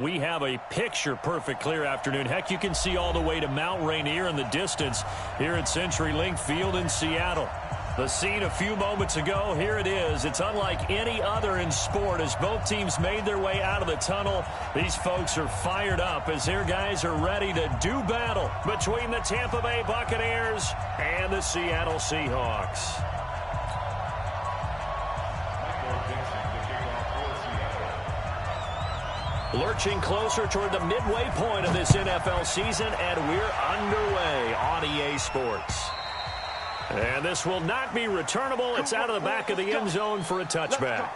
We have a picture-perfect clear afternoon. Heck, you can see all the way to Mount Rainier in the distance here at CenturyLink Field in Seattle. The scene a few moments ago, here it is. It's unlike any other in sport as both teams made their way out of the tunnel. These folks are fired up as their guys are ready to do battle between the Tampa Bay Buccaneers and the Seattle Seahawks. Lurching closer toward the midway point of this NFL season, and we're underway on EA Sports. And this will not be returnable. It's out of the back of the end zone for a touchback.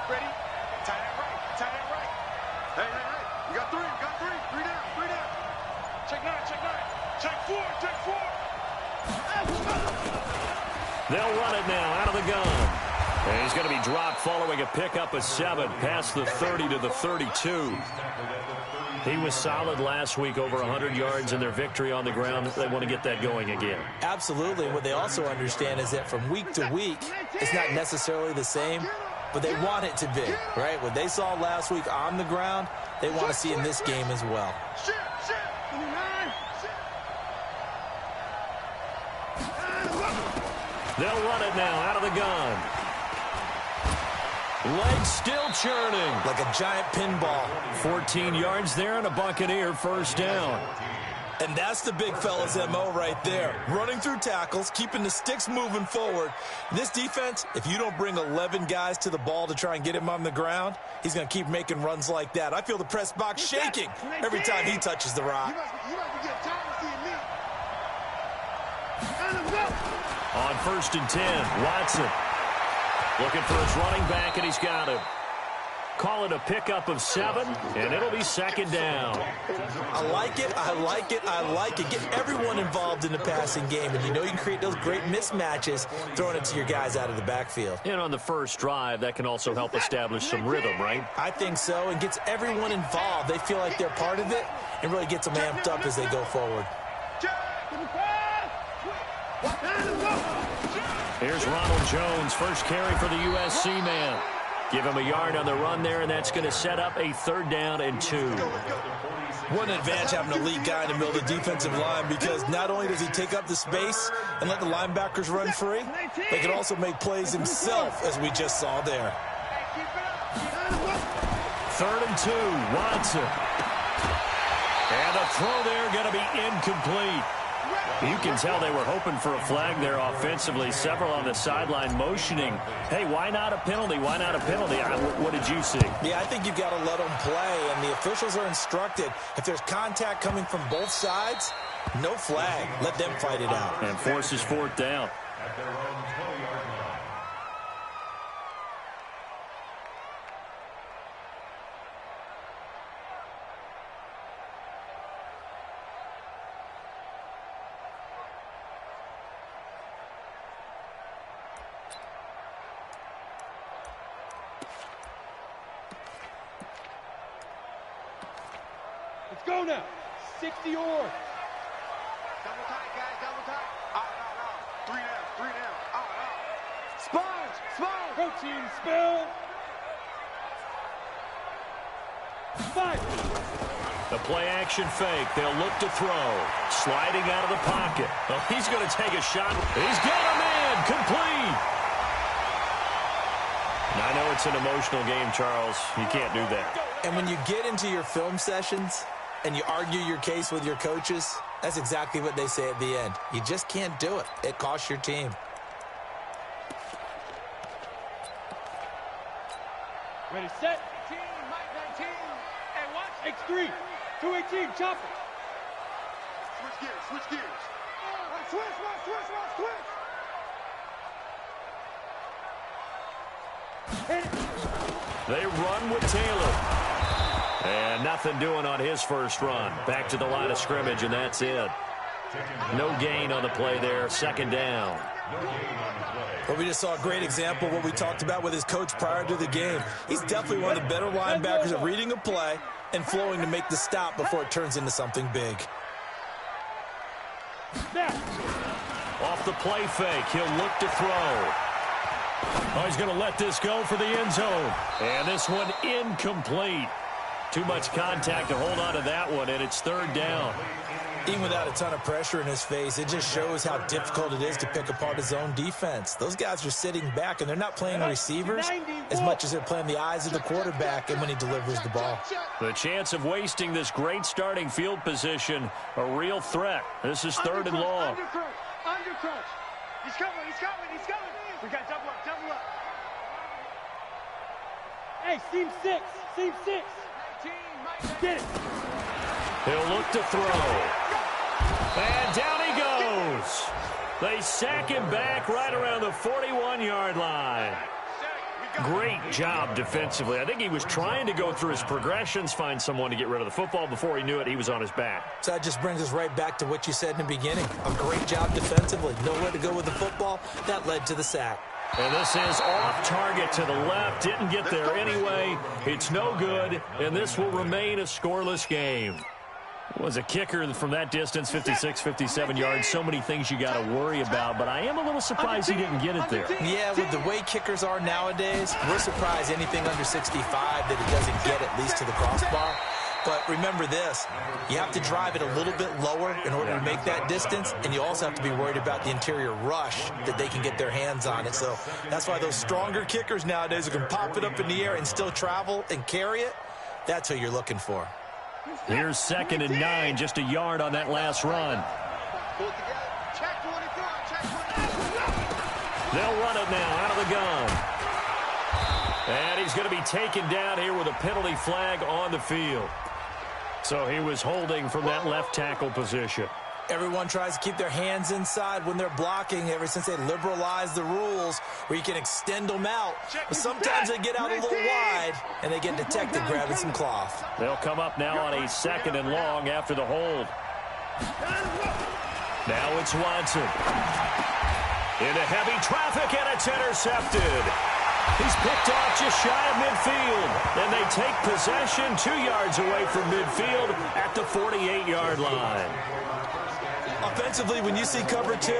Ready? Tie that right. Tie that right. Hey. You got three. Three down. Check nine. Check four. They'll run it now out of the gun. And he's going to be dropped following a pickup of 7 past the 30 to the 32. He was solid last week, over 100 yards in their victory on the ground. They want to get that going again. Absolutely. What they also understand is that from week to week, it's not necessarily the same, but they want it to be, right? What they saw last week on the ground, they want to see in this game as well. They'll run it now out of the gun. Legs still churning. Like a giant pinball. 14 yards there and a Buccaneer first down. And that's the big fella's MO right there. Running through tackles, keeping the sticks moving forward. This defense, if you don't bring 11 guys to the ball to try and get him on the ground, he's going to keep making runs like that. I feel the press box shaking every time he touches the rock. On 1st and 10, Watson looking for his running back, and he's got him. Call it a pickup of 7, and it'll be second down. I like it. Get everyone involved in the passing game, and you know you can create those great mismatches throwing it to your guys out of the backfield. And on the first drive, that can also help establish some rhythm, right? I think so, and gets everyone involved. They feel like they're part of it and really gets them amped up as they go forward. Here's Ronald Jones, first carry for the USC man. Give him a yard on the run there, and that's going to set up a 3rd down and 2. What an advantage having an elite guy in the middle of the defensive line, because not only does he take up the space and let the linebackers run free, they can also make plays himself, as we just saw there. 3rd and 2, Watson. And the throw there going to be incomplete. You can tell they were hoping for a flag there offensively. Several on the sideline motioning, hey, why not a penalty? Why not a penalty? What did you see? Yeah, I think you've got to let them play, and the officials are instructed. If there's contact coming from both sides, no flag. Let them fight it out. And forces 4th down. Go now. 60 or. Double tight, guys. Double tight. 3 down. Sponge. Protein spill. 5. The play action fake. They'll look to throw. Sliding out of the pocket. Well, he's going to take a shot. He's got a man. Complete. I know it's an emotional game, Charles. You can't do that. And when you get into your film sessions and you argue your case with your coaches, that's exactly what they say at the end. You just can't do it. It costs your team. Ready, set. 19, Mike 19. And watch. X3. 218, chop it. Switch gears. Switch. Hit it. They run with Taylor. And nothing doing on his first run. Back to the line of scrimmage, and that's it. No gain on the play there. Second down. Well, we just saw a great example of what we talked about with his coach prior to the game. He's definitely one of the better linebackers at reading a play and flowing to make the stop before it turns into something big. Off the play fake, he'll look to throw. Oh, he's going to let this go for the end zone. And this one incomplete. Too much contact to hold on to that one, and it's third down. Even without a ton of pressure in his face, it just shows how difficult it is to pick apart his own defense. Those guys are sitting back, and they're not playing receivers as much as they're playing the eyes of the quarterback and when he delivers the ball. The chance of wasting this great starting field position, a real threat. This is third and long. Undercrunch. He's coming. We got double up. Hey, seam six. Get it. He'll look to throw. And down he goes. They sack him back right around the 41-yard line. Great job defensively. I think he was trying to go through his progressions, find someone to get rid of the football. Before he knew it, he was on his back. So that just brings us right back to what you said in the beginning. A great job defensively. Nowhere to go with the football. That led to the sack. And this is off target to the left. Didn't get there anyway. It's no good, and this will remain a scoreless game. Was a kicker from that distance, 56, 57 yards. So many things you got to worry about, but I am a little surprised he didn't get it there. Yeah, with the way kickers are nowadays, we're surprised anything under 65 that it doesn't get at least to the crossbar. But remember this, you have to drive it a little bit lower in order to make that distance, and you also have to be worried about the interior rush that they can get their hands on it. So that's why those stronger kickers nowadays who can pop it up in the air and still travel and carry it, that's what you're looking for. Here's 2nd and 9, just a yard on that last run. They'll run it now out of the gun. And he's going to be taken down here with a penalty flag on the field. So he was holding from that left tackle position. Everyone tries to keep their hands inside when they're blocking ever since they liberalized the rules where you can extend them out. But sometimes they get out a little wide and they get detected grabbing some cloth. They'll come up now on a 2nd and long after the hold. Now it's Watson. Into heavy traffic, and it's intercepted. He's picked off just shy of midfield. And they take possession 2 yards away from midfield at the 48-yard line. Offensively, when you see cover 2,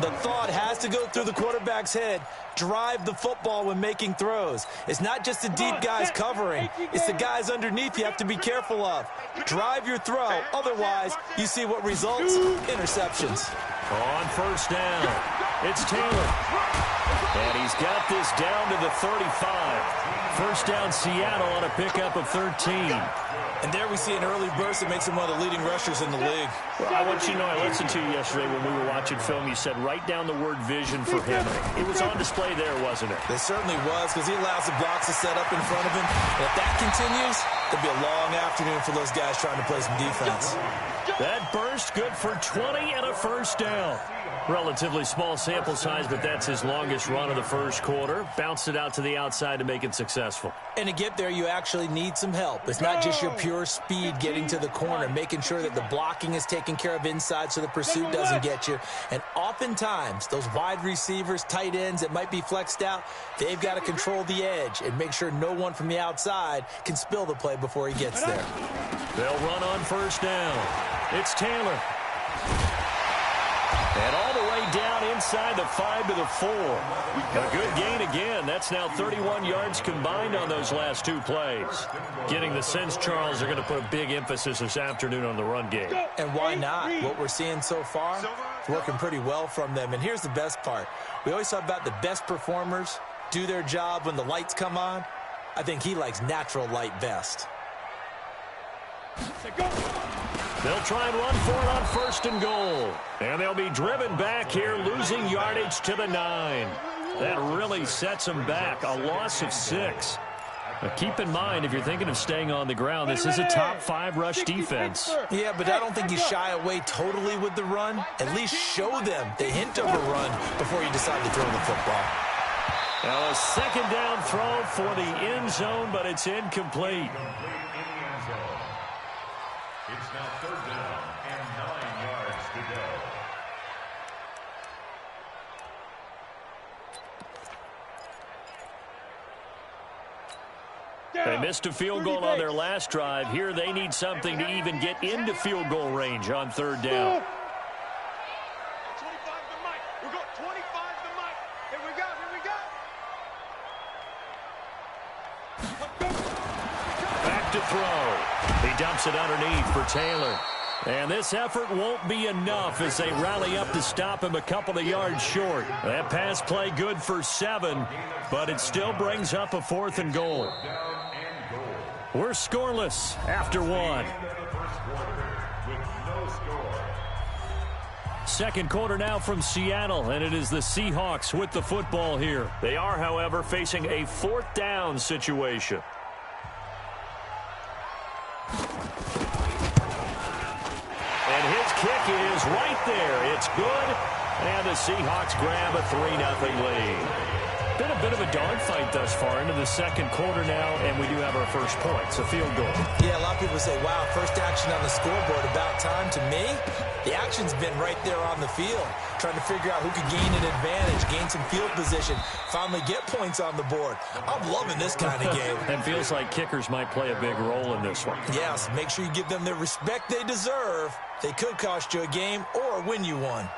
the thought has to go through the quarterback's head. Drive the football when making throws. It's not just the deep guys covering. It's the guys underneath you have to be careful of. Drive your throw. Otherwise, you see what results? Interceptions. On first down, it's Taylor. And he's got this down to the 35. First down, Seattle on a pickup of 13. And there we see an early burst that makes him one of the leading rushers in the league. Well, I want you to know, I listened to you yesterday when we were watching film. You said write down the word vision for him. It was on display there, wasn't it? It certainly was, because he allows the blocks to set up in front of him. And if that continues, it'll be a long afternoon for those guys trying to play some defense. That burst good for 20 and a first down. Relatively small sample size, but that's his longest run of the first quarter. Bounced it out to the outside to make it successful. And to get there, you actually need some help. It's not just your pure speed getting to the corner, making sure that the blocking is taken care of inside so the pursuit doesn't get you. And oftentimes, those wide receivers, tight ends that might be flexed out, they've got to control the edge and make sure no one from the outside can spill the play before he gets there. They'll run on first down. It's Taylor. And all the way down inside the 5 to the 4. A good gain again. That's now 31 yards combined on those last 2 plays. Getting the sense, Charles, are going to put a big emphasis this afternoon on the run game. And why not? What we're seeing so far is working pretty well from them. And here's the best part. We always talk about the best performers do their job when the lights come on. I think he likes natural light best. They'll try and run for it on first and goal. And they'll be driven back here, losing yardage to the 9. That really sets them back. A loss of 6. Now keep in mind, if you're thinking of staying on the ground, this is a top 5 rush defense. Yeah, but I don't think you shy away totally with the run. At least show them the hint of a run before you decide to throw the football. Now a second down throw for the end zone, but it's incomplete. It's now 3rd down and 9 yards to go. They missed a field goal on their last drive. Here they need something to even get into field goal range on 3rd down. 25 to Mike. We're going 25 to Mike. Here we go. Back to throw. He dumps it underneath for Taylor. And this effort won't be enough as they rally up to stop him a couple of yards short. That pass play good for 7, but it still brings up a 4th and goal. We're scoreless after 1. Second quarter now from Seattle, and it is the Seahawks with the football here. They are, however, facing a 4th down situation. And his kick is right there. It's good, and the Seahawks grab a 3-0 lead. Been a bit of a dogfight thus far into the second quarter now, and we do have our first points, a field goal. Yeah, a lot of people say, wow, first action on the scoreboard, about time. To me, the action's been right there on the field, trying to figure out who could gain an advantage, gain some field position, finally get points on the board. I'm loving this kind of game. It feels like kickers might play a big role in this one. Yes, make sure you give them the respect they deserve. They could cost you a game or win you one.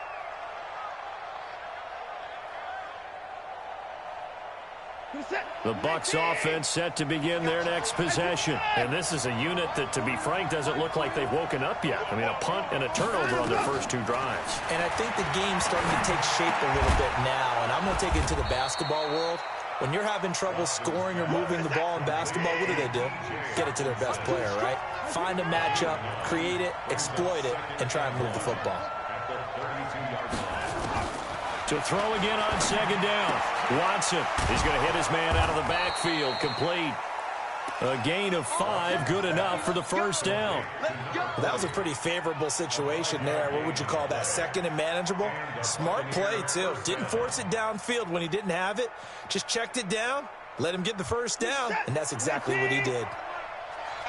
The Bucs offense set to begin their next possession. And this is a unit that, to be frank, doesn't look like they've woken up yet. I mean, a punt and a turnover on their first 2 drives. And I think the game's starting to take shape a little bit now. And I'm going to take it to the basketball world. When you're having trouble scoring or moving the ball in basketball, what do? Get it to their best player, right? Find a matchup, create it, exploit it, and try and move the football. To throw again on 2nd down. Watson, he's going to hit his man out of the backfield, complete. A gain of 5, good enough for the first down. That was a pretty favorable situation there. What would you call that? 2nd and manageable? Smart play, too. Didn't force it downfield when he didn't have it. Just checked it down, let him get the first down, and that's exactly what he did.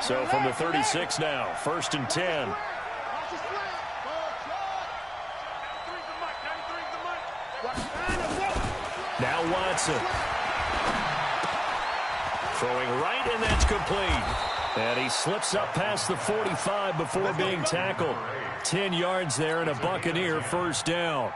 So from the 36 now, 1st and 10. Now Watson. Throwing right, and that's complete. And he slips up past the 45 before being tackled. 10 yards there and a Buccaneer first down.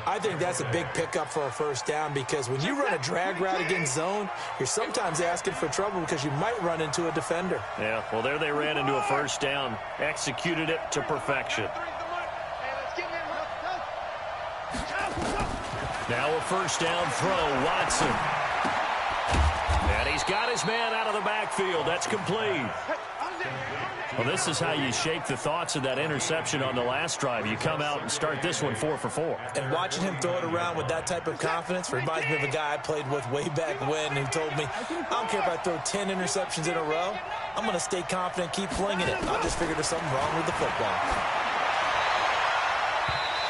I think that's a big pickup for a first down because when you run a drag route against zone, you're sometimes asking for trouble because you might run into a defender. Yeah, well, there they ran into a first down. Executed it to perfection. Now a first down throw, Watson. And he's got his man out of the backfield. That's complete. Well, this is how you shake the thoughts of that interception on the last drive. You come out and start this one 4 for 4. And watching him throw it around with that type of confidence reminds me of a guy I played with way back when who told me, I don't care if I throw 10 interceptions in a row. I'm going to stay confident, keep flinging it. I just figured there's something wrong with the football.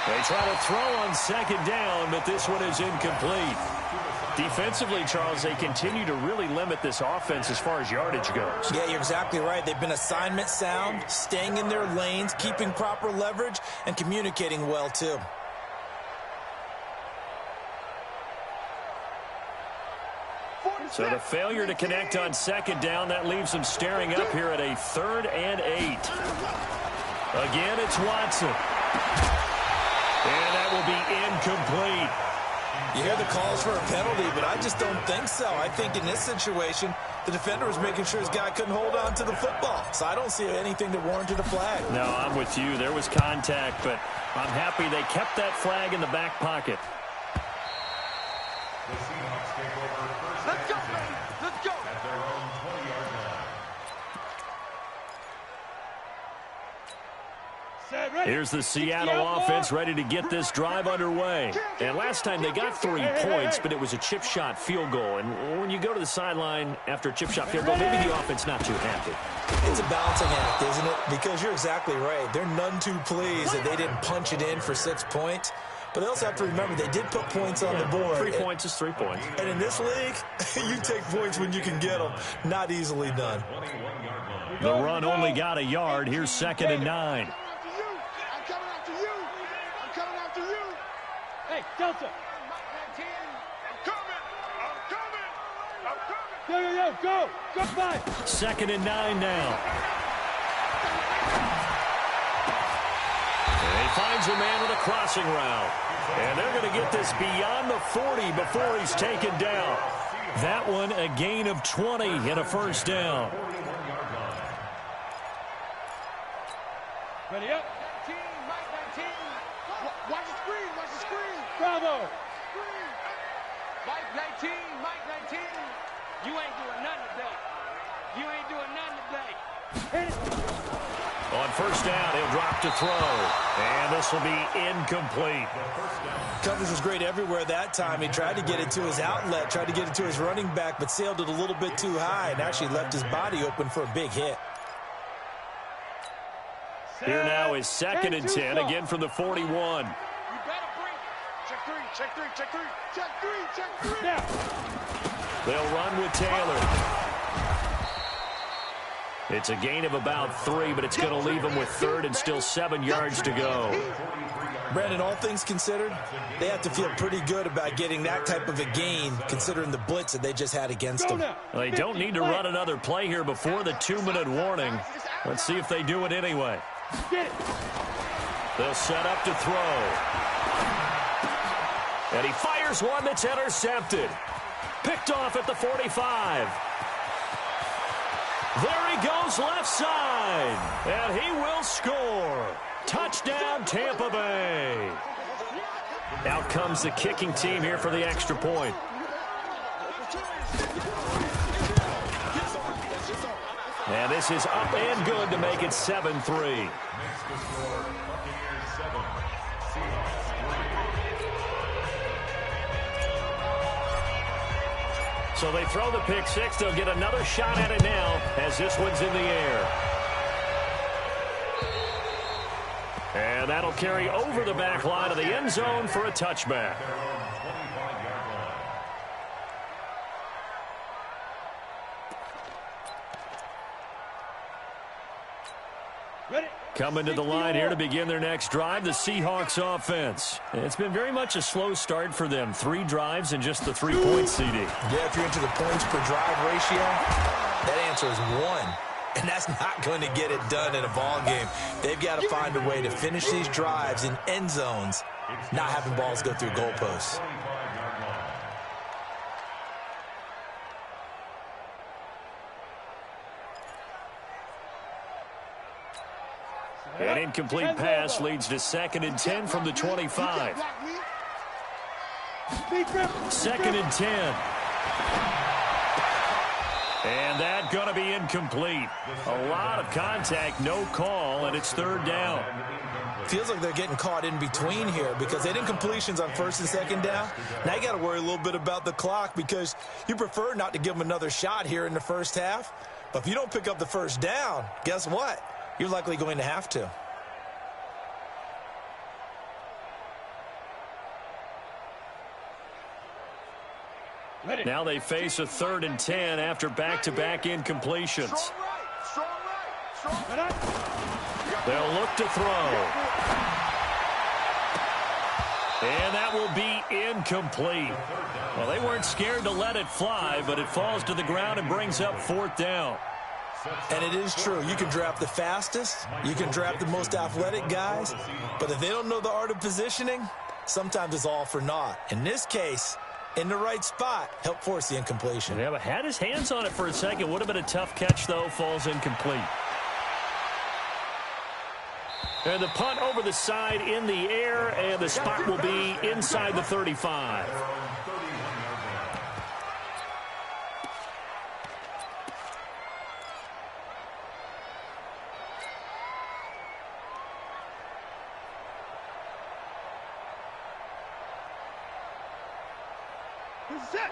They try to throw on 2nd down, but this one is incomplete. Defensively, Charles, they continue to really limit this offense as far as yardage goes. Yeah, you're exactly right. They've been assignment sound, staying in their lanes, keeping proper leverage, and communicating well, too. So the failure to connect on 2nd down, that leaves them staring up here at a 3rd and 8. Again, it's Watson. And that will be incomplete. You hear the calls for a penalty, but I just don't think so. I think in this situation, the defender was making sure his guy couldn't hold on to the football. So I don't see anything that warranted a flag. No, I'm with you. There was contact, but I'm happy they kept that flag in the back pocket. The Seahawks take over first. Let's go, baby. Let's go. At their own 20-yard line. Here's the Seattle offense ready to get this drive underway. And last time they got 3 points, but it was a chip shot field goal. And when you go to the sideline after a chip shot field goal, maybe the offense not too happy. It's a balancing act, isn't it? Because you're exactly right. They're none too pleased that they didn't punch it in for 6 points. But they also have to remember they did put points on the board. 3 points is 3 points. And in this league, you take points when you can get them. Not easily done. The run only got a yard. Here's 2nd and 9. I'm coming after you. I'm coming after you. Hey, Delta. I'm coming. Yo, go. Go 5. 2nd and 9 now. And he finds a man with a crossing route. And they're going to get this beyond the 40 before he's taken down. That one a gain of 20 and a first down. Ready up. 19, Mike 19. Watch the screen. Watch the screen. Bravo. Screen. Mike 19. Mike 19. You ain't doing nothing today. You ain't doing nothing today. Hit it. On first down, he'll drop to throw. And this will be incomplete. Coverage was great everywhere that time. He tried to get it to his outlet, tried to get it to his running back, but sailed it a little bit too high and actually left his body open for a big hit. Here now is 2nd and 10, again from the 41. You better bring it. Check 3. Check 3. Check 3. Check 3. Check 3. Now. They'll run with Taylor. It's a gain of about 3, but it's going to leave them with 3rd and still 7 yards to go. Brandon, all things considered, they have to feel pretty good about getting that type of a gain considering the blitz that they just had against them. Well, they don't need to run another play here before the 2-minute warning. Let's see if they do it anyway. Get it. They'll set up to throw. And he fires one that's intercepted. Picked off at the 45. There he goes left side. And he will score. Touchdown, Tampa Bay. Out comes the kicking team here for the extra point. And this is up and good to make it 7-3. So they throw the pick six. They'll get another shot at it now as this one's in the air. And that'll carry over the back line of the end zone for a touchback. Coming to the line here to begin their next drive, the Seahawks offense. It's been very much a slow start for them. 3 drives and just the 3-point CD. Yeah, if you're into the points per drive ratio, that answer is 1. And that's not going to get it done in a ball game. They've got to find a way to finish these drives in end zones, not having balls go through goalposts. An incomplete pass leads to 2nd and 10 from the 25. 2nd and 10. And that going to be incomplete. A lot of contact, no call, and it's 3rd down. Feels like they're getting caught in between here because they did completions on 1st and 2nd down. Now you got to worry a little bit about the clock because you prefer not to give them another shot here in the first half. But if you don't pick up the 1st down, guess what? You're likely going to have to. Now they face a 3rd and 10 after back-to-back incompletions. Strong right. They'll look to throw. And that will be incomplete. Well, they weren't scared to let it fly, but it falls to the ground and brings up 4th down. And it is true. You can draft the fastest. You can draft the most athletic guys. But if they don't know the art of positioning, sometimes it's all for naught. In this case, in the right spot, help force the incompletion. Yeah, but had his hands on it for a second. Would have been a tough catch, though. Falls incomplete. And the punt over the side in the air, and the spot will be inside the 35.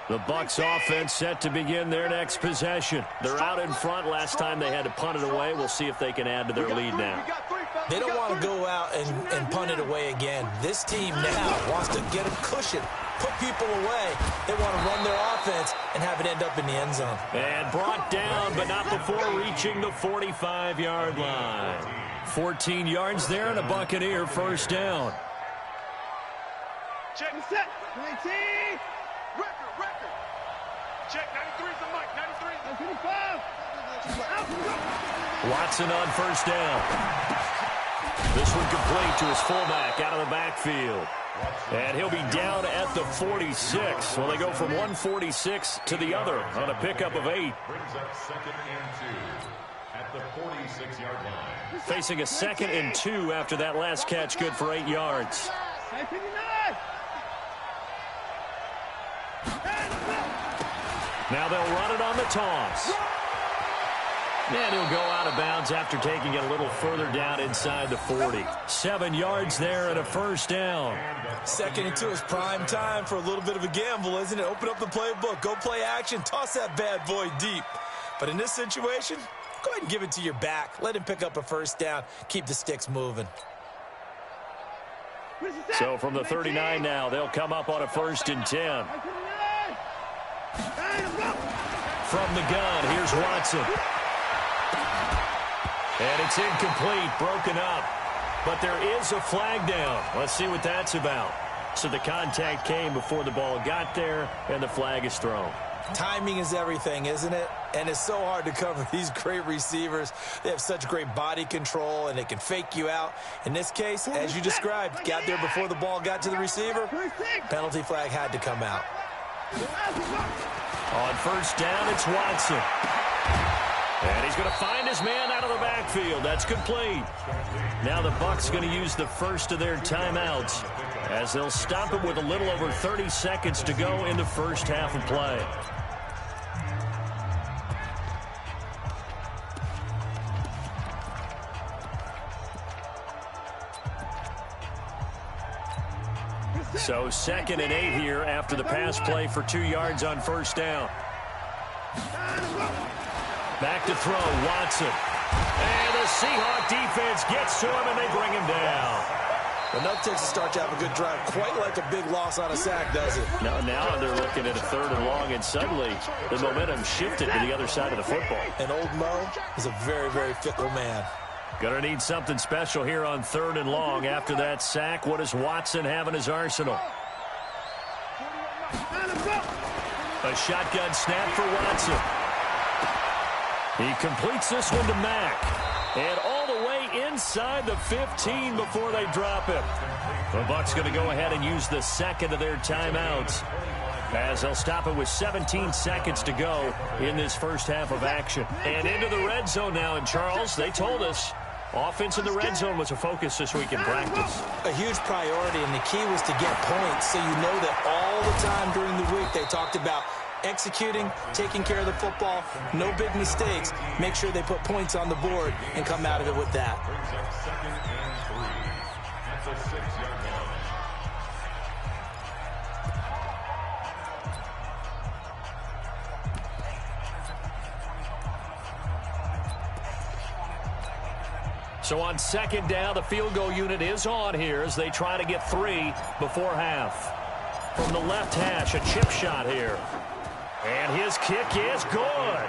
The Bucs offense set to begin their next possession. They're out in front. Last time they had to punt it away. We'll see if they can add to their lead now. They don't want to go out and punt it away again. This team now wants to get a cushion, put people away. They want to run their offense and have it end up in the end zone. And brought down, but not before reaching the 45-yard line. 14 yards there and a Buccaneer first down. Check. Set. 19. Record. Check. 93 is the mic. 93. 95. Watson on first down. This one complete to his fullback out of the backfield. And he'll be down at the 46. Well, they go from 146 to the other on a pickup of 8. Brings up 2nd and 2 at the 46-yard line. Facing a 2nd and 2 after that last catch, good for 8 yards. Now they'll run it on the toss. And he'll go out of bounds after taking it a little further down inside the 40. 7 yards there and a first down. 2nd and 2 is prime time for a little bit of a gamble, isn't it? Open up the playbook, go play action, toss that bad boy deep. But in this situation, go ahead and give it to your back. Let him pick up a first down. Keep the sticks moving. So from the 39 now, they'll come up on a 1st and 10. From the gun, here's Watson. And it's incomplete, broken up. But there is a flag down. Let's see what that's about. So the contact came before the ball got there, and the flag is thrown. Timing is everything, isn't it? And it's so hard to cover these great receivers. They have such great body control, and they can fake you out. In this case, as you described, got there before the ball got to the receiver. Penalty flag had to come out. On first down, it's Watson. And he's going to find his man out of the backfield. That's complete. Now the Bucs going to use the first of their timeouts as they'll stop it with a little over 30 seconds to go in the first half of play. So 2nd and 8 here after the pass play for 2 yards on first down. Back to throw, Watson. And the Seahawk defense gets to him, and they bring him down. Enough takes to start to have a good drive. Quite like a big loss on a sack, does it? Now they're looking at a 3rd and long, and suddenly the momentum shifted to the other side of the football. And old Mo is a very, very fickle man. Gonna need something special here on 3rd and long. After that sack, what does Watson have in his arsenal? A shotgun snap for Watson. He completes this one to Mack. And all the way inside the 15 before they drop him. The Bucs going to go ahead and use the 2nd of their timeouts, as they'll stop it with 17 seconds to go in this first half of action. And into the red zone now. And Charles, they told us offense in the red zone was a focus this week in practice. A huge priority, and the key was to get points. So you know that all the time during the week they talked about executing, taking care of the football, no big mistakes. Make sure they put points on the board and come out of it with that. So on 2nd down, the field goal unit is on here as they try to get 3 before half. From the left hash, a chip shot here. And his kick is good.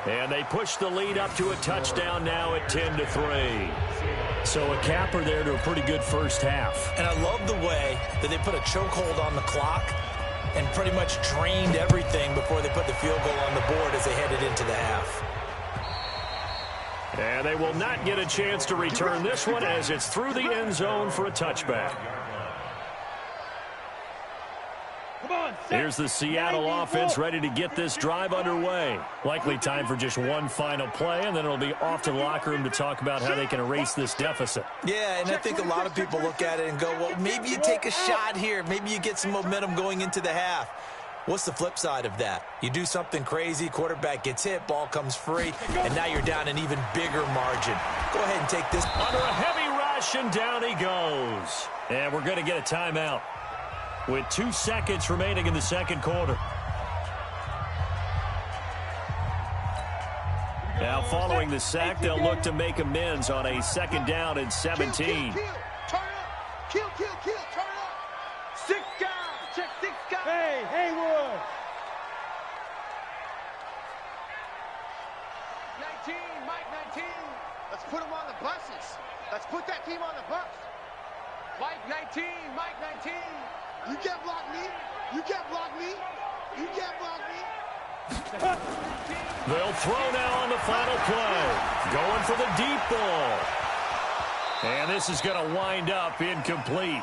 And they push the lead up to a touchdown now at 10-3. So a capper there to a pretty good first half. And I love the way that they put a chokehold on the clock and pretty much drained everything before they put the field goal on the board as they headed into the half. And they will not get a chance to return this one as it's through the end zone for a touchback. Here's the Seattle offense ready to get this drive underway. Likely time for just one final play, and then it'll be off to the locker room to talk about how they can erase this deficit. Yeah, and I think a lot of people look at it and go, well, maybe you take a shot here. Maybe you get some momentum going into the half. What's the flip side of that? You do something crazy, quarterback gets hit, ball comes free, and now you're down an even bigger margin. Go ahead and take this. Under a heavy rush, and down he goes. And we're going to get a timeout with 2 seconds remaining in the second quarter. Now following the sack, they'll look to make amends on a 2nd down and 17. Kill. Turn up. Kill. Turn up. 6 guys. Check 6 guys. Hey, Haywood. 19, Mike 19. Let's put them on the buses. Let's put that team on the bus. Mike 19, Mike 19. You can't block me. You can't block me. You can't block me. They'll throw now on the final play. Going for the deep ball. And this is going to wind up incomplete.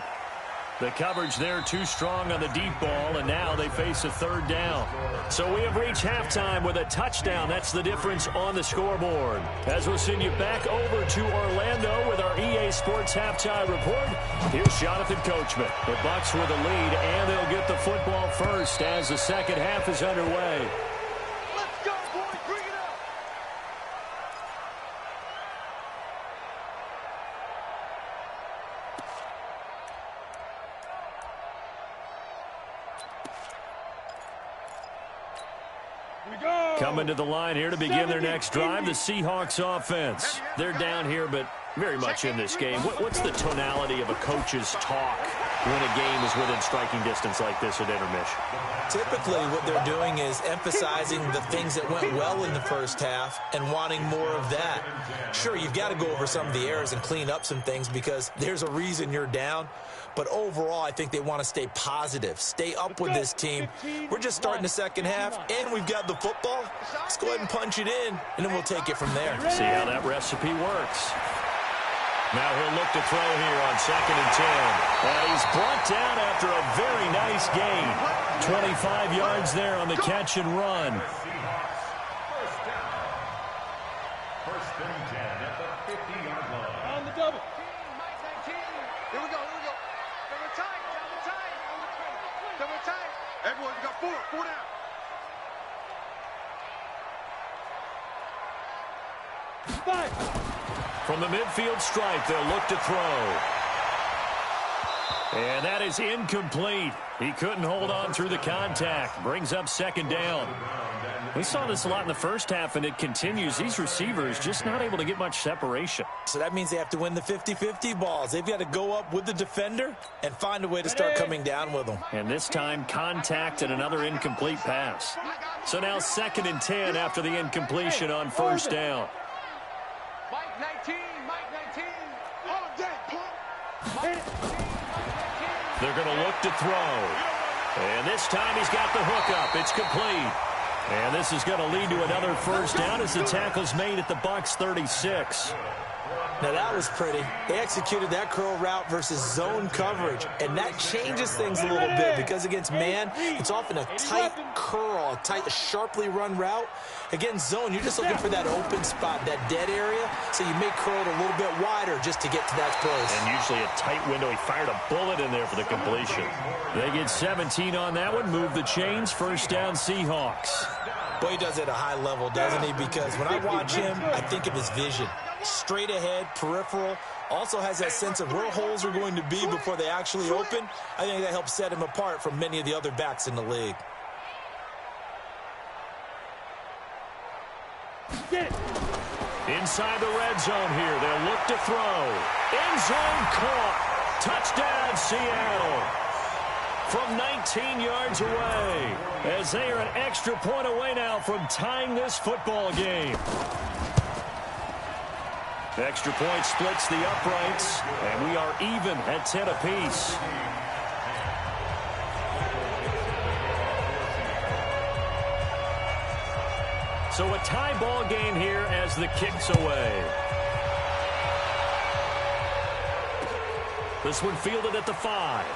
The coverage there too strong on the deep ball, and now they face a 3rd down. So we have reached halftime with a touchdown. That's the difference on the scoreboard. As we'll send you back over to Orlando with our EA Sports Halftime Report, here's Jonathan Coachman. The Bucs with the lead, and they'll get the football first as the second half is underway. Let's go, boys. Bring it up. Coming to the line here to begin their next drive, the Seahawks offense. They're down here, but very much in this game. What's the tonality of a coach's talk when a game is within striking distance like this at intermission? Typically, what they're doing is emphasizing the things that went well in the first half and wanting more of that. Sure, you've got to go over some of the errors and clean up some things because there's a reason you're down. But overall, I think they want to stay positive, stay up with this team. We're just starting the second half, and we've got the football. Let's go ahead and punch it in, and then we'll take it from there. See how that recipe works. Now he'll look to throw here on 2nd and 10. And he's brought down after a very nice gain. 25 yards there on the catch and run. First and 10 at the 50-yard line. On the double. Here we go. Double tight. Everyone, you got 4 down. From the midfield stripe, they'll look to throw. And that is incomplete. He couldn't hold on through the contact. Brings up 2nd down. We saw this a lot in the first half, and it continues. These receivers just not able to get much separation. So that means they have to win the 50-50 balls. They've got to go up with the defender and find a way to start coming down with them. And this time, contact and another incomplete pass. So now 2nd and 10 after the incompletion on 1st down. Mike 19. All day, They're going to look to throw. And this time he's got the hook up. It's complete. And this is going to lead to another 1st down as the tackle's made at the Bucs 36. Now that was pretty. They executed that curl route versus zone coverage, and that changes things a little bit because against man, it's often a tight curl, a tight, sharply run route. Against zone, you're just looking for that open spot, that dead area, so you may curl it a little bit wider just to get to that place. And usually a tight window. He fired a bullet in there for the completion. They get 17 on that one, move the chains, 1st down Seahawks. Boy, he does it at a high level, doesn't he? Because when I watch him, I think of his vision. Straight ahead, peripheral, also has that sense of where holes are going to be before they actually open. I think that helps set him apart from many of the other backs in the league. Inside the red zone here, they'll look to throw. End zone caught. Touchdown, Seattle. From 19 yards away, as they are an extra point away now from tying this football game. Extra point splits the uprights, and we are even at 10 apiece. So a tie ball game here as the kick's away. This one fielded at the 5.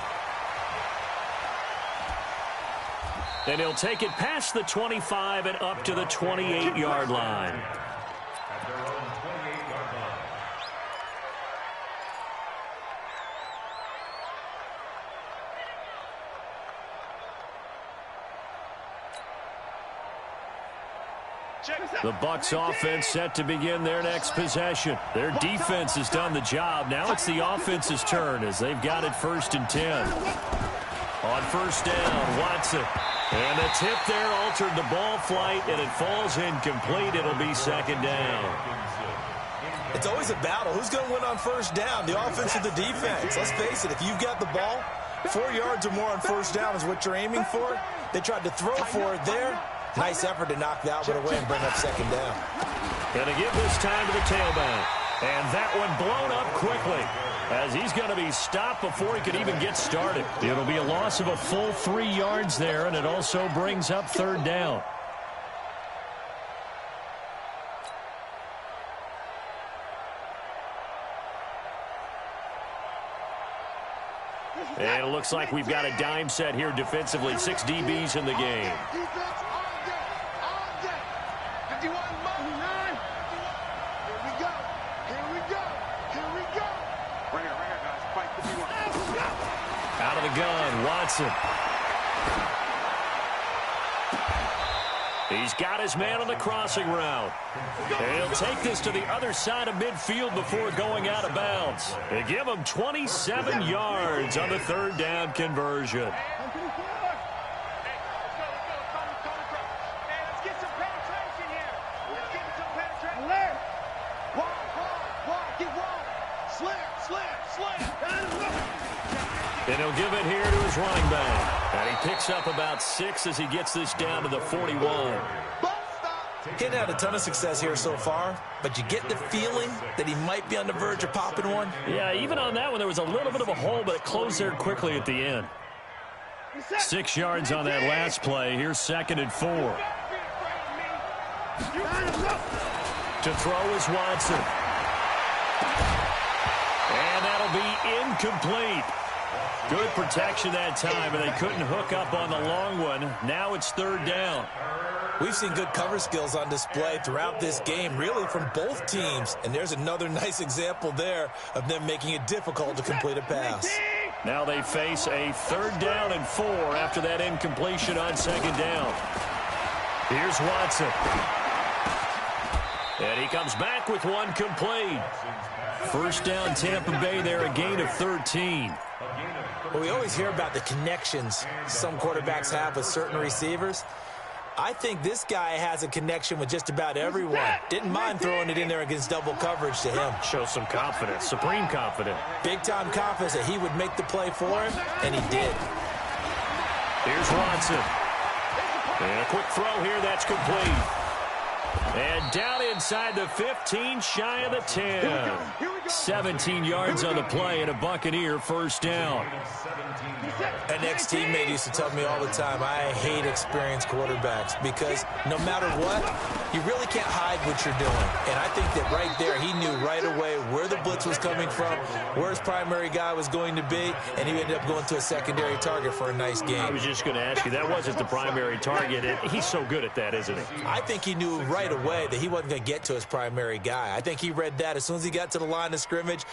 And he'll take it past the 25 and up to the 28-yard line. At their own 28-yard line. The Bucs offense set to begin their next possession. Their defense has done the job. Now it's the offense's turn as they've got it 1st and 10. On first down, Watson. And the tip there altered the ball flight, and it falls incomplete. It'll be second down. It's always a battle. Who's going to win on first down, the offense or the defense? Let's face it, if you've got the ball, 4 yards or more on first down is what you're aiming for. They tried to throw for it there. Nice effort to knock that one away and bring up second down. Going to give this time to the tailback. And that one blown up quickly, as he's going to be stopped before he can even get started. It'll be a loss of a full 3 yards there, and it also brings up third down. And it looks like we've got a dime set here defensively. 6 DBs in the game. Defense all day. 51, 49. Here we go. Here we go. Here we go. Right here, guys. Fight 51. Out of the gun, Watson. He's got his man on the crossing route. And he'll take this to the other side of midfield before going out of bounds. They give him 27 yards on the third down conversion. And he'll give it here to his running back. And he picks up about 6 as he gets this down to the 41. He had a ton of success here so far, but you get the feeling that he might be on the verge of popping one. Yeah, even on that one, there was a little bit of a hole, but it closed there quickly at the end. 6 yards on that last play. Here's 2nd and 4. To throw is Watson. And that'll be incomplete. Good protection that time, and they couldn't hook up on the long one. Now it's third down. We've seen good cover skills on display throughout this game, really from both teams. And there's another nice example there of them making it difficult to complete a pass. Now they face a 3rd down and 4 after that incompletion on 2nd down. Here's Watson. And he comes back with one complete. First down, Tampa Bay there, a gain of 13. Well, we always hear about the connections some quarterbacks have with certain receivers. I think this guy has a connection with just about everyone. Didn't mind throwing it in there against double coverage to him. Shows some confidence, supreme confidence. Big-time confidence that he would make the play for him, and he did. Here's Watson. And a quick throw here, that's complete. And down inside the 15, shy of the 10. 17 yards on the play and a Buccaneer first down. An ex-teammate used to tell me all the time, I hate experienced quarterbacks because no matter what, you really can't hide what you're doing. And I think that right there, he knew right away where the blitz was coming from, where his primary guy was going to be, and he ended up going to a secondary target for a nice game. I was just going to ask you, that wasn't the primary target. He's so good at that, isn't he? I think he knew right away that he wasn't going to get to his primary guy. I think he read that as soon as he got to the line of scrimmage,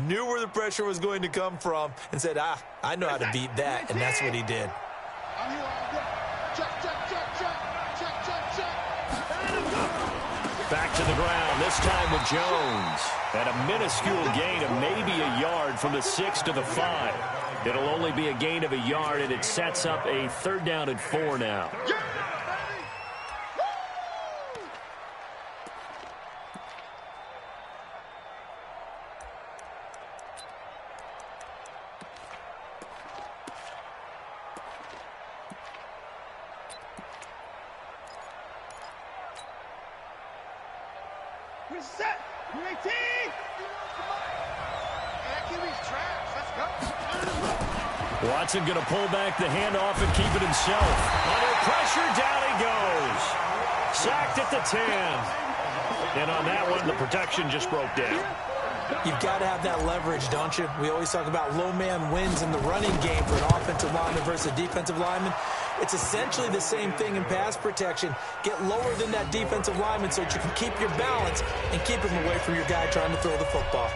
knew where the pressure was going to come from, and said, I know how to beat that, and that's what he did. Back to the ground, this time with Jones. At a minuscule gain of maybe a yard from the 6 to the 5. It'll only be a gain of a yard, and it sets up a 3rd down and 4 now. Set. UAT. Watson going to pull back the handoff and keep it himself. Under pressure, down he goes. Sacked at the 10. And on that one, the protection just broke down. You've got to have that leverage, don't you? We always talk about low man wins in the running game for an offensive lineman versus a defensive lineman. It's essentially the same thing in pass protection. Get lower than that defensive lineman so that you can keep your balance and keep him away from your guy trying to throw the football.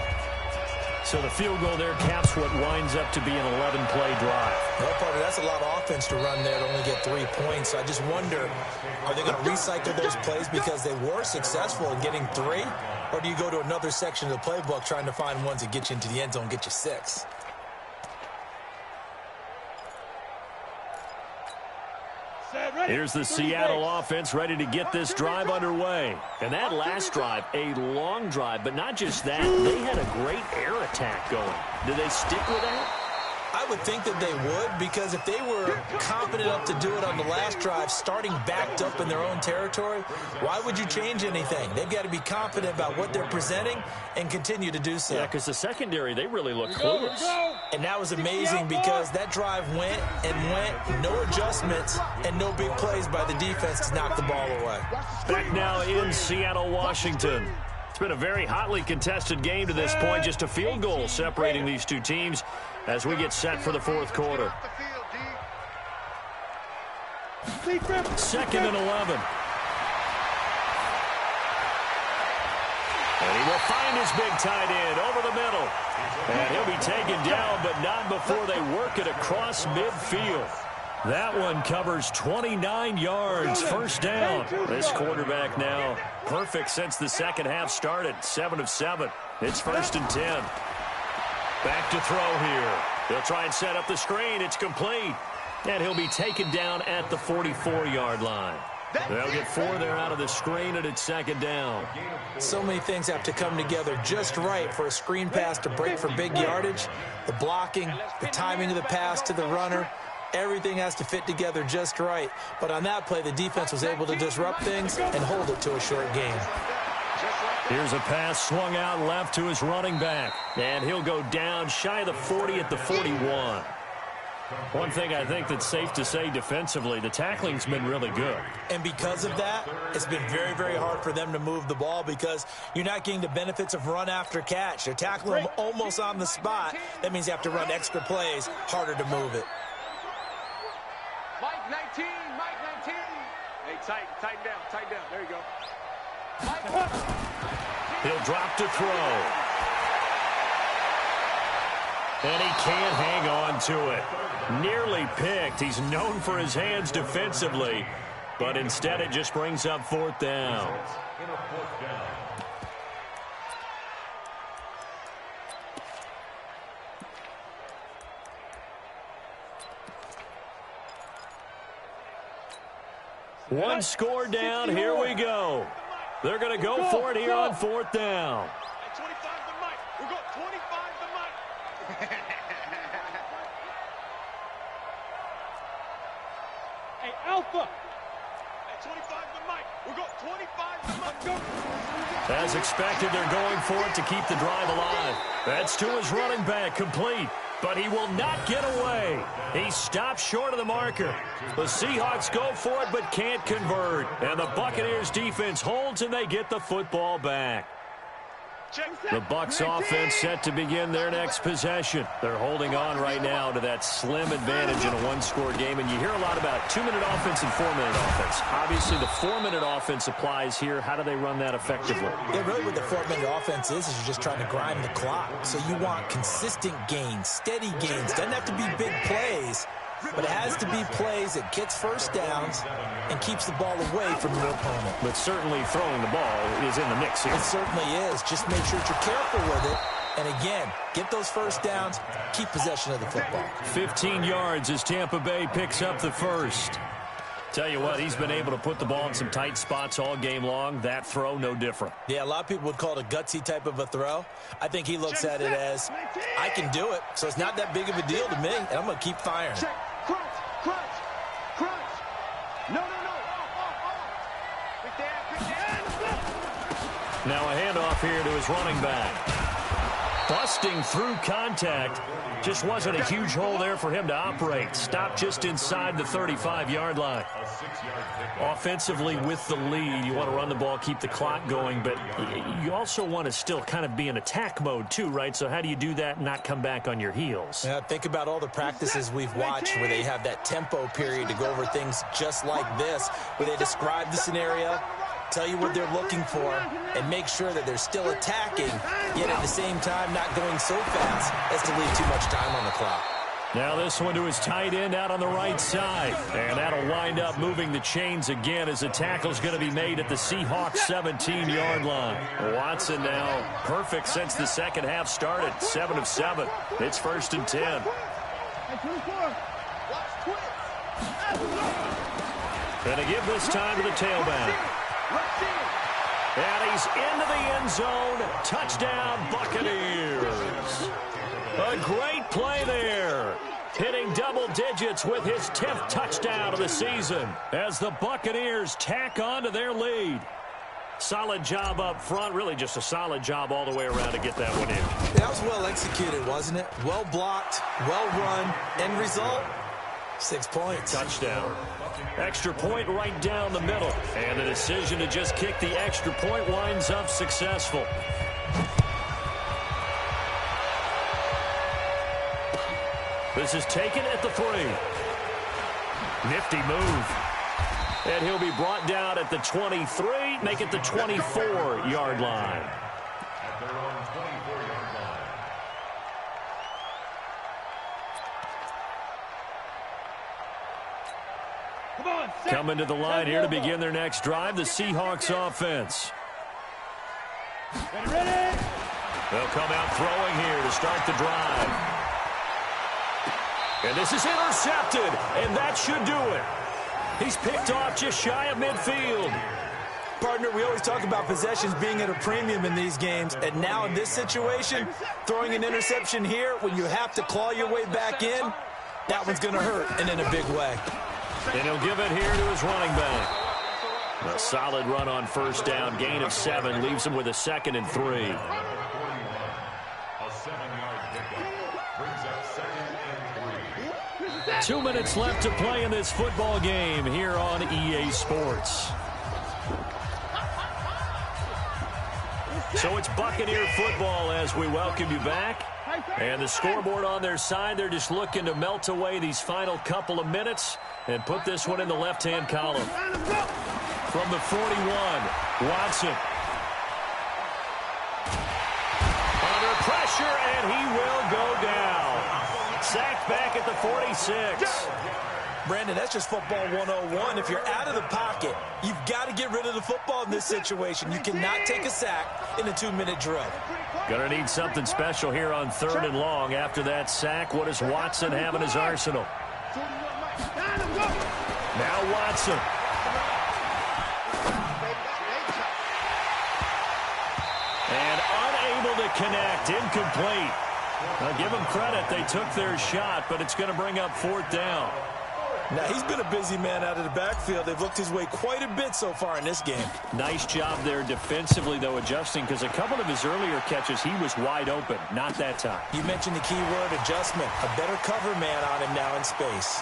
So the field goal there caps what winds up to be an 11-play drive. Well, partner, that's a lot of offense to run there to only get 3 points. So I just wonder, are they going to recycle those plays because they were successful in getting 3? Or do you go to another section of the playbook trying to find ones that get you into the end zone and get you 6? Here's the Seattle offense ready to get this drive underway. And that last drive, a long drive, but not just that. They had a great air attack going. Do they stick with that? I would think that they would, because if they were confident enough to do it on the last drive, starting backed up in their own territory, why would you change anything? They've got to be confident about what they're presenting and continue to do so. Yeah, because the secondary, they really look clueless. And that was amazing because that drive went and went, no adjustments and no big plays by the defense to knock the ball away. Back now in Seattle, Washington. It's been a very hotly contested game to this point. Just a field goal separating these two teams as we get set for the fourth quarter. 2nd and 11. And he will find his big tight end over the middle. And he'll be taken down, but not before they work it across midfield. That one covers 29 yards, first down. This quarterback now perfect since the second half started, 7 of 7. It's 1st and 10. Back to throw here. They'll try and set up the screen. It's complete. And he'll be taken down at the 44-yard line. They'll get 4 there out of the screen, and it's 2nd down. So many things have to come together just right for a screen pass to break for big yardage. The blocking, the timing of the pass to the runner, everything has to fit together just right. But on that play, the defense was able to disrupt things and hold it to a short gain. Here's a pass swung out left to his running back. And he'll go down shy of the 40 at the 41. One thing I think that's safe to say defensively, the tackling's been really good. And because of that, it's been very, very hard for them to move the ball because you're not getting the benefits of run after catch. They're tackling them almost on the spot. That means you have to run extra plays, harder to move it. Mike 19, Mike 19. Hey, tighten down. There you go. Mike. He'll drop to throw. And he can't hang on to it. Nearly picked. He's known for his hands defensively, but instead it just brings up 4th down. One score down. Here we go. They're going to go for it here on 4th down. 25 to Mike. We've got 25 to Mike. Hey, Alpha. At 25 to Mike. We've got 25 to Mike. Go. As expected, they're going for it to keep the drive alive. That's to his running back, complete. But he will not get away. He stops short of the marker. The Seahawks go for it but can't convert. And the Buccaneers defense holds and they get the football back. The Bucs offense set to begin their next possession. They're holding on right now to that slim advantage in a one-score game. And you hear a lot about 2-minute offense and 4-minute offense. Obviously, the 4-minute offense applies here. How do they run that effectively? Yeah, really what the 4-minute offense is you're just trying to grind the clock. So you want consistent gains, steady gains. Doesn't have to be big plays, but it has to be plays that gets first downs and keeps the ball away from your opponent. But certainly throwing the ball is in the mix here. It certainly is. Just make sure that you're careful with it. And again, get those first downs, keep possession of the football. 15 yards as Tampa Bay picks up the first. Tell you what, he's been able to put the ball in some tight spots all game long. That throw, no different. Yeah, a lot of people would call it a gutsy type of a throw. I think he looks at it as, I can do it, so it's not that big of a deal to me, and I'm going to keep firing. Check. Crunch. No. Now a handoff here to his running back. Busting through contact. Just wasn't a huge hole there for him to operate. Stopped just inside the 35-yard line. Offensively with the lead, you want to run the ball, keep the clock going, but you also want to still kind of be in attack mode too, right? So how do you do that and not come back on your heels? Yeah, think about all the practices we've watched where they have that tempo period to go over things just like this, where they describe the scenario, tell you what they're looking for, and make sure that they're still attacking, yet at the same time not going so fast as to leave too much time on the clock. Now this one to his tight end out on the right side. And that'll wind up moving the chains again as the tackle's going to be made at the Seahawks 17-yard line. Watson now perfect since the second half started. 7 of 7. It's 1st and 10. And to give this time to the tailback. And he's into the end zone. Touchdown, Buccaneers. A great play there. Hitting double digits with his 10th touchdown of the season as the Buccaneers tack on to their lead. Solid job up front. Really just a solid job all the way around to get that one in. That was well executed, wasn't it? Well blocked, well run. End result, 6 points. Touchdown. Extra point right down the middle. And the decision to just kick the extra point winds up successful. This is taken at the 3. Nifty move. And he'll be brought down at the 23, make it the 24-yard line. At their own 24-yard line. Come on, set. Coming to the line here to begin their next drive, the Seahawks offense. Ready? They'll come out throwing here to start the drive. And this is intercepted, and that should do it. He's picked off just shy of midfield. Partner, we always talk about possessions being at a premium in these games, and now in this situation, throwing an interception here when you have to claw your way back in, that one's going to hurt, and in a big way. And he'll give it here to his running back. A solid run on first down, gain of 7, leaves him with a 2nd and 3. A 7-yard pickup brings up 2nd and 3. 2 minutes left to play in this football game here on EA Sports. So it's Buccaneer football as we welcome you back. And the scoreboard on their side, they're just looking to melt away these final couple of minutes and put this one in the left-hand column. From the 41, Watson. Under pressure, and he will go down. Sacked back at the 46. Brandon, that's just football 101. If you're out of the pocket, you've got to get rid of the football in this situation. You cannot take a sack in a 2-minute drill. Gonna need something special here on 3rd and long. After that sack, what does Watson have in his arsenal? Now Watson. And unable to connect, incomplete. I'll give them credit, they took their shot, but it's going to bring up 4th down. Now, he's been a busy man out of the backfield. They've looked his way quite a bit so far in this game. Nice job there defensively, though, adjusting, because a couple of his earlier catches, he was wide open. Not that time. You mentioned the key word, adjustment. A better cover man on him now in space.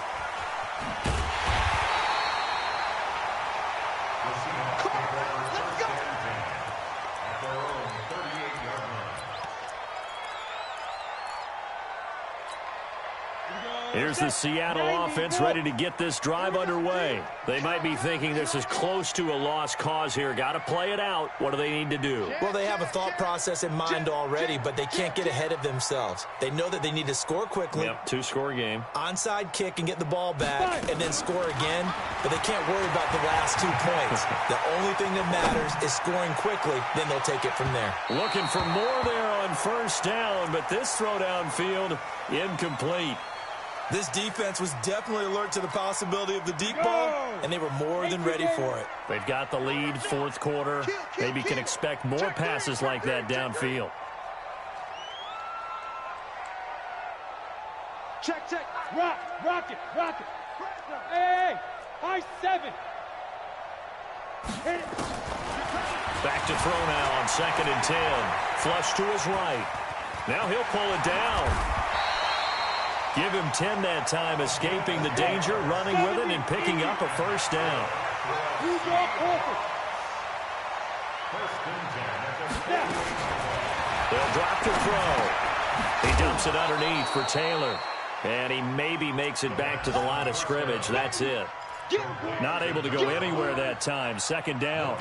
Here's the Seattle offense ready to get this drive underway. They might be thinking this is close to a lost cause here. Got to play it out. What do they need to do? Well, they have a thought process in mind already, but they can't get ahead of themselves. They know that they need to score quickly. Yep, 2-score game. Onside kick and get the ball back and then score again, but they can't worry about the last 2 points. The only thing that matters is scoring quickly, then they'll take it from there. Looking for more there on first down, but this throw downfield incomplete. This defense was definitely alert to the possibility of the deep ball, and they were more than ready for it. They've got the lead, 4th quarter. Maybe can expect more passes like that downfield. Check. Rock it. Hey, high 7. Hit it. Back to throw now on 2nd and 10. Flush to his right. Now he'll pull it down. Give him 10 that time, escaping the danger, running with it, and picking up a first down. They'll drop to throw. He dumps it underneath for Taylor. And he maybe makes it back to the line of scrimmage. That's it. Not able to go anywhere that time. 2nd down.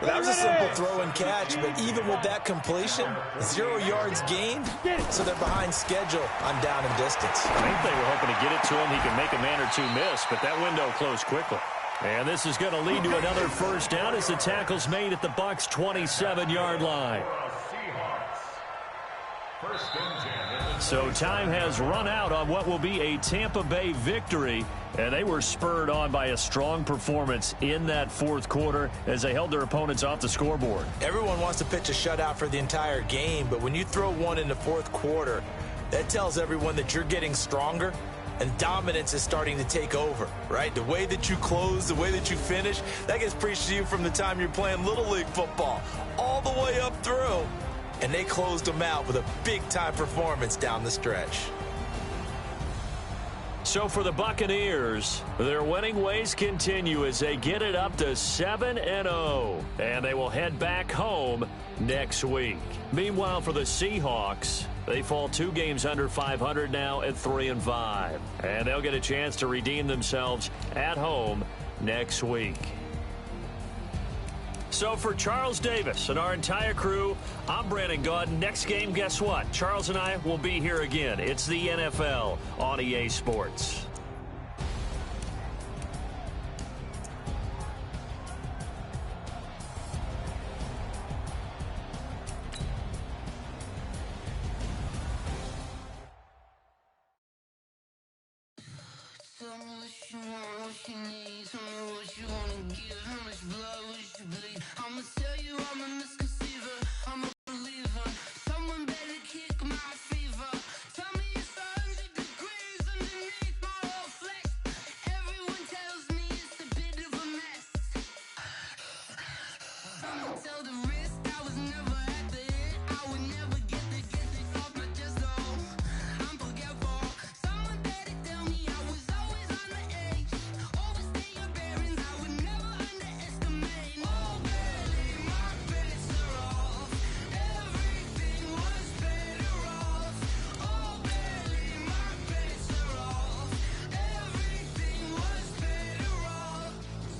That was a simple throw and catch, but even with that completion, 0 yards gained, so they're behind schedule on down and distance. I think they were hoping to get it to him. He could make a man or 2 miss, but that window closed quickly. And this is going to lead to another first down as the tackle's made at the Bucs' 27-yard line. First and 10. So time has run out on what will be a Tampa Bay victory, and they were spurred on by a strong performance in that fourth quarter as they held their opponents off the scoreboard. Everyone wants to pitch a shutout for the entire game, but when you throw one in the fourth quarter, that tells everyone that you're getting stronger and dominance is starting to take over, right? The way that you close, the way that you finish, that gets preached to you from the time you're playing Little League football all the way up through. And they closed them out with a big-time performance down the stretch. So for the Buccaneers, their winning ways continue as they get it up to 7-0. And they will head back home next week. Meanwhile, for the Seahawks, they fall 2 games under 500 now at 3-5. And they'll get a chance to redeem themselves at home next week. So for Charles Davis and our entire crew, I'm Brandon Gaudin. Next game, guess what? Charles and I will be here again. It's the NFL on EA Sports. Tell me what you want, what you need. Tell me what you wanna give. How much blood would you bleed? I'ma tell you I'm a misconceiver. I'm a believer. Someone better kick my fever. Tell me it's 100 degrees underneath my whole flesh. Everyone tells me it's a bit of a mess. I'ma tell the risk I was never at the end. I would never get the off my chest though. I'm forgetful. Someone better tell me I was always on the edge. Overstay your bearings, I would never underestimate. Oh, barely, my bets are off. Everything was better off. Oh, barely, my bets are off. Everything was better off.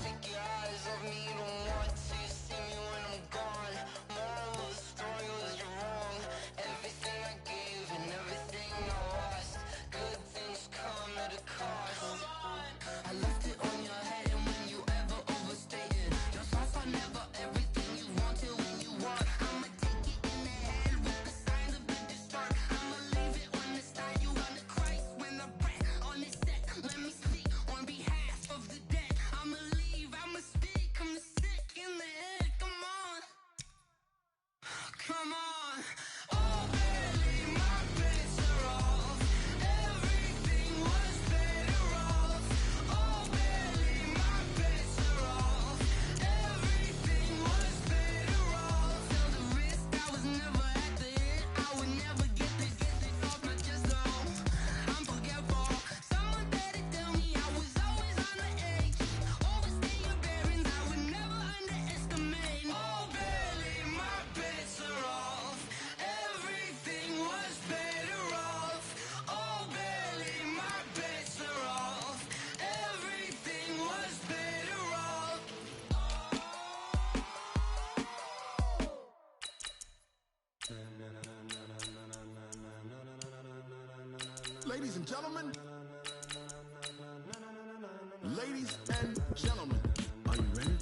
Take your eyes off me, you don't want to see me when I'm gone. Moral of the story was you're wrong. Everything I gave and everything I lost. Good things come at a cost. I left it on your head, and when you ever overstay it, your thoughts are never everything you want till when you want. I'ma take it in the head with the signs of the distort. I'ma leave it on the side. You on the Christ when the breath on this set. Let me speak on behalf of the dead. I'ma leave, I'ma speak. I'm the sick in the head. Come on, come on. Oh, barely, my bets are off. Everything was better off. Oh, barely, my bets are off. Everything was better off. Tell the risk I was never at the end. I would never get the off my chest though. I'm forgetful. Someone better tell me I was always on the edge. Overstay your bearings, I would never underestimate. Oh, barely, my bets are off. Everything was better off. Oh, barely, my bets are off. Everything was better off. Ladies and gentlemen. Ladies and gentlemen. Are you ready?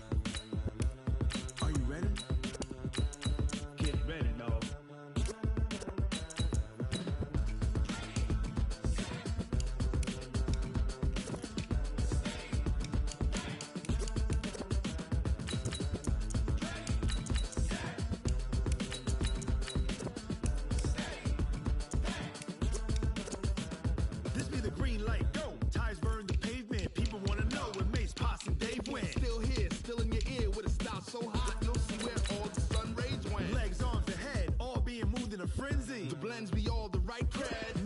Are you ready? Get ready, dog. This be the green light, go. Tires burn the pavement. People wanna know when Mace, Posse, and Dave went. Still here, still in your ear with a style so hot, you'll see where all the sun rays went. Legs, arms, and head, all being moved in a frenzy. The blends be all the right cred.